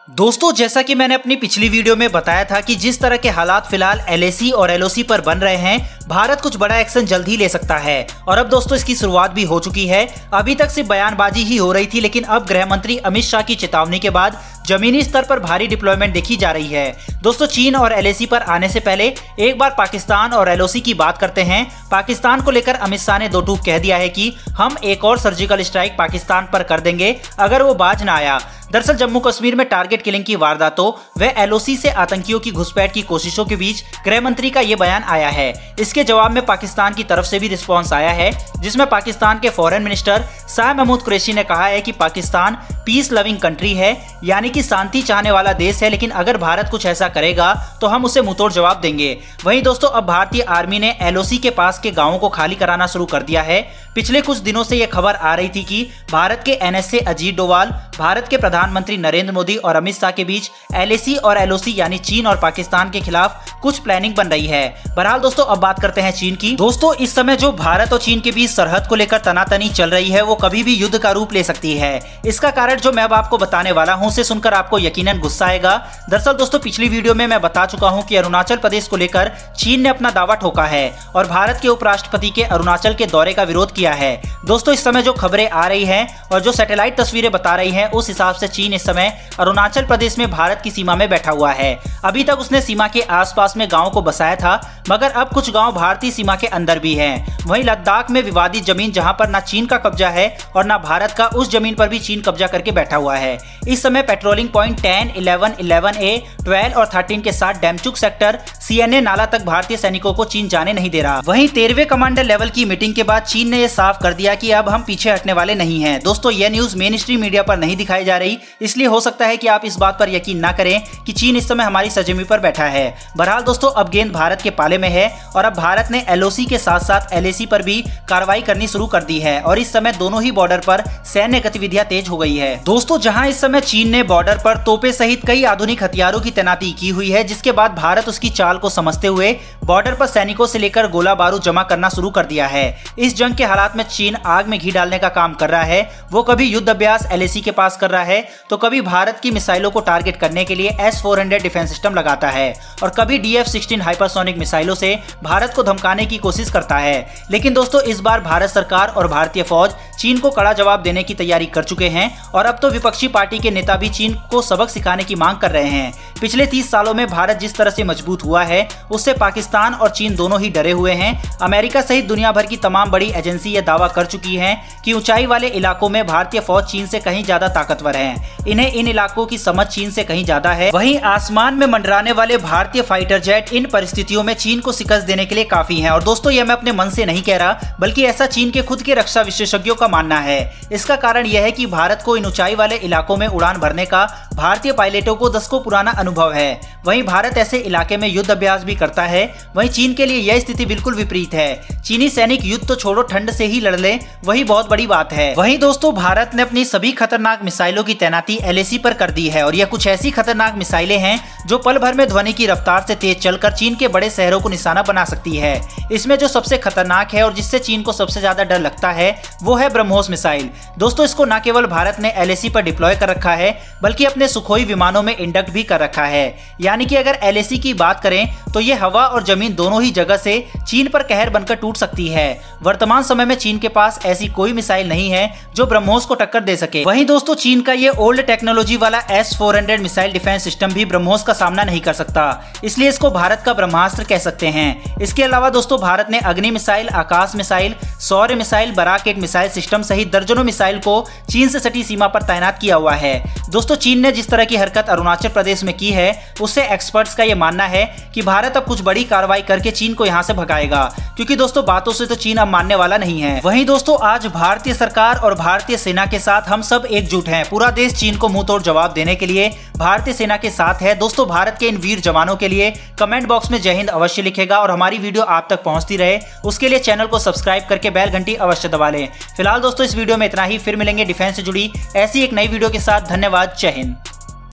दोस्तों, जैसा कि मैंने अपनी पिछली वीडियो में बताया था कि जिस तरह के हालात फिलहाल एलएसी और एलओसी पर बन रहे हैं, भारत कुछ बड़ा एक्शन जल्द ही ले सकता है। और अब दोस्तों इसकी शुरुआत भी हो चुकी है। अभी तक सिर्फ बयानबाजी ही हो रही थी, लेकिन अब गृह मंत्री अमित शाह की चेतावनी के बाद जमीनी स्तर पर भारी डिप्लॉयमेंट देखी जा रही है। दोस्तों, चीन और एलएसी पर आने से पहले एक बार पाकिस्तान और एलओसी की बात करते हैं। पाकिस्तान को लेकर अमित शाह ने दो टूक कह दिया है कि हम एक और सर्जिकल स्ट्राइक पाकिस्तान पर कर देंगे अगर वो बाज ना आया। दरअसल जम्मू कश्मीर में टारगेट किलिंग की वारदातों व एलओसी से आतंकियों की घुसपैठ की कोशिशों के बीच गृह मंत्री का ये बयान आया है। इसके जवाब में पाकिस्तान की तरफ से भी रिस्पांस आया है, जिसमें पाकिस्तान के फॉरेन मिनिस्टर शाह महमूद कुरैशी ने कहा है कि पाकिस्तान पीस लविंग कंट्री है, यानी कि शांति चाहने वाला देश है, लेकिन अगर भारत कुछ ऐसा करेगा तो हम उसे मुंहतोड़ जवाब देंगे। वहीं दोस्तों, अब भारतीय आर्मी ने एलओसी के पास के गांवों को खाली कराना शुरू कर दिया है। पिछले कुछ दिनों से यह खबर आ रही थी कि भारत के एनएसए अजीत डोवाल, भारत के प्रधानमंत्री नरेंद्र मोदी और अमित शाह के बीच एलएसी और एलओसी यानी चीन और पाकिस्तान के खिलाफ कुछ प्लानिंग बन रही है। बहरहाल दोस्तों, अब बात करते हैं चीन की। दोस्तों, इस समय जो भारत और चीन के बीच सरहद को लेकर तनातनी चल रही है, वो कभी भी युद्ध का रूप ले सकती है। इसका कारण जो मैं अब आपको बताने वाला हूं, उसे सुनकर आपको यकीनन गुस्सा आएगा। दरअसल दोस्तों, पिछली वीडियो में मैं बता चुका हूं कि अरुणाचल प्रदेश को लेकर चीन ने अपना दावा ठोका है और भारत के उपराष्ट्रपति के अरुणाचल के दौरे का विरोध किया है। दोस्तों, इस समय जो खबरें आ रही हैं और जो सैटेलाइट तस्वीरें बता रही हैं, उस हिसाब से चीन इस समय अरुणाचल प्रदेश में भारत की सीमा में बैठा हुआ है। अभी तक उसने सीमा के आसपास में गांवों को बसाया था, मगर अब कुछ गांव भारतीय सीमा के अंदर भी हैं। वहीं लद्दाख में विवादित जमीन, जहां पर ना चीन का कब्जा है और ना भारत का, उस जमीन पर भी चीन कब्जा करके बैठा हुआ है। इस समय पेट्रोलिंग पॉइंट 10, 11, 11A, 12 और 13 के साथ डेमचुक सेक्टर CNA नाला तक भारतीय सैनिकों को चीन जाने नहीं दे रहा। वहीं 13वें कमांडर लेवल की मीटिंग के बाद चीन ने यह साफ कर दिया कि अब हम पीछे हटने वाले नहीं हैं। दोस्तों, यह न्यूज मेन स्ट्रीम मीडिया पर नहीं दिखाई जा रही, इसलिए हो सकता है कि आप इस बात पर यकीन ना करें कि चीन इस समय हमारी सरजमी पर बैठा है। बहरहाल दोस्तों, अब गेंद भारत के पाले में है और अब भारत ने एलओसी के साथ साथ एलएसी पर भी कार्रवाई करनी शुरू कर दी है और इस समय दोनों ही बॉर्डर पर सैन्य गतिविधियां तेज हो गई है। दोस्तों, जहां इस समय चीन ने बॉर्डर पर तोपे सहित कई आधुनिक हथियारों की तैनाती की हुई है, जिसके बाद भारत उसकी चाल को समझते हुए बॉर्डर पर सैनिकों से लेकर गोला बारूद जमा करना शुरू कर दिया है। इस जंग के हालात में चीन आग में घी डालने का काम कर रहा है। वो कभी युद्ध अभ्यास एलएसी के पास कर रहा है, तो कभी भारत की मिसाइलों को टारगेट करने के लिए S-400 डिफेंस सिस्टम लगाता है और कभी DF-16 हाइपरसोनिक मिसाइलों से भारत को धमकाने की कोशिश करता है। लेकिन दोस्तों, इस बार भारत सरकार और भारतीय फौज चीन को कड़ा जवाब देने की तैयारी कर चुके हैं और अब तो विपक्षी पार्टी के नेता भी चीन को सबक सिखाने की मांग कर रहे हैं। पिछले 30 सालों में भारत जिस तरह से मजबूत हुआ है, उससे पाकिस्तान और चीन दोनों ही डरे हुए हैं। अमेरिका सहित दुनिया भर की तमाम बड़ी एजेंसी यह दावा कर चुकी हैं कि ऊंचाई वाले इलाकों में भारतीय फौज चीन से कहीं ज्यादा ताकतवर है। इन्हें इन इलाकों की समझ चीन से कहीं ज्यादा है। वहीं आसमान में मंडराने वाले भारतीय फाइटर जेट इन परिस्थितियों में चीन को शिकस्त देने के लिए काफी हैं। और दोस्तों, यह मैं अपने मन से नहीं कह रहा, बल्कि ऐसा चीन के खुद के रक्षा विशेषज्ञों का मानना है। इसका कारण यह है कि भारत को इन ऊंचाई वाले इलाकों में उड़ान भरने का भारतीय पायलटों को दशकों पुराना अनुभव है। वहीं भारत ऐसे इलाके में युद्ध अभ्यास भी करता है। वहीं चीन के लिए यह स्थिति बिल्कुल विपरीत है। चीनी सैनिक युद्ध तो छोड़ो, ठंड से ही लड़ ले, वही बहुत बड़ी बात है। वहीं दोस्तों, भारत ने अपनी सभी खतरनाक मिसाइलों की तैनाती एलएसी पर कर दी है और यह कुछ ऐसी खतरनाक मिसाइलें हैं जो पल भर में ध्वनि की रफ्तार से तेज चलकर चीन के बड़े शहरों को निशाना बना सकती है। इसमें जो सबसे खतरनाक है और जिससे चीन को सबसे ज्यादा डर लगता है, वो है ब्रह्मोस मिसाइल। दोस्तों, इसको न केवल भारत ने एलएसी पर डिप्लॉय कर रखा है, बल्कि अपने सुखोई विमानों में इंडक्ट भी कर रखा है। यानी कि अगर एलएसी की बात करें तो ये हवा और जमीन दोनों ही जगह से चीन पर कहर बनकर टूट सकती है। वर्तमान समय में चीन के पास ऐसी कोई मिसाइल नहीं है जो ब्रह्मोस को टक्कर दे सके। वहीं दोस्तों, चीन का ये ओल्ड टेक्नोलॉजी वाला S-400 मिसाइल डिफेंस सिस्टम भी ब्रह्मोस का सामना नहीं कर सकता, इसलिए इसको भारत का ब्रह्मास्त्र कह सकते हैं। इसके अलावा दोस्तों, भारत ने अग्नि मिसाइल, आकाश मिसाइल, सौर्य मिसाइल, बराक-1 मिसाइल सिस्टम सहित दर्जनों मिसाइल को चीन से सटी सीमा पर तैनात किया हुआ है। दोस्तों, चीन ने जिस तरह की हरकत अरुणाचल प्रदेश में की है, उससे एक्सपर्ट्स का यह मानना है कि भारत अब कुछ बड़ी कार्रवाई करके चीन को यहां से भगाएगा, क्योंकि दोस्तों, बातों से तो चीन अब मानने वाला नहीं है। वहीं दोस्तों, आज भारतीय सरकार और भारतीय सेना के साथ हम सब एकजुट हैं। पूरा देश चीन को मुंह तोड़ जवाब देने के लिए भारतीय सेना के साथ है। दोस्तों, भारत के इन वीर जवानों के लिए कमेंट बॉक्स में जय हिंद अवश्य लिखेगा और हमारी वीडियो आप तक पहुंचती रहे, उसके लिए चैनल को सब्सक्राइब करके बेल घंटी अवश्य दबा लें। फिलहाल दोस्तों, इस वीडियो में इतना ही। फिर मिलेंगे डिफेंस से जुड़ी ऐसी एक नई वीडियो के साथ। धन्यवाद। जय हिंद।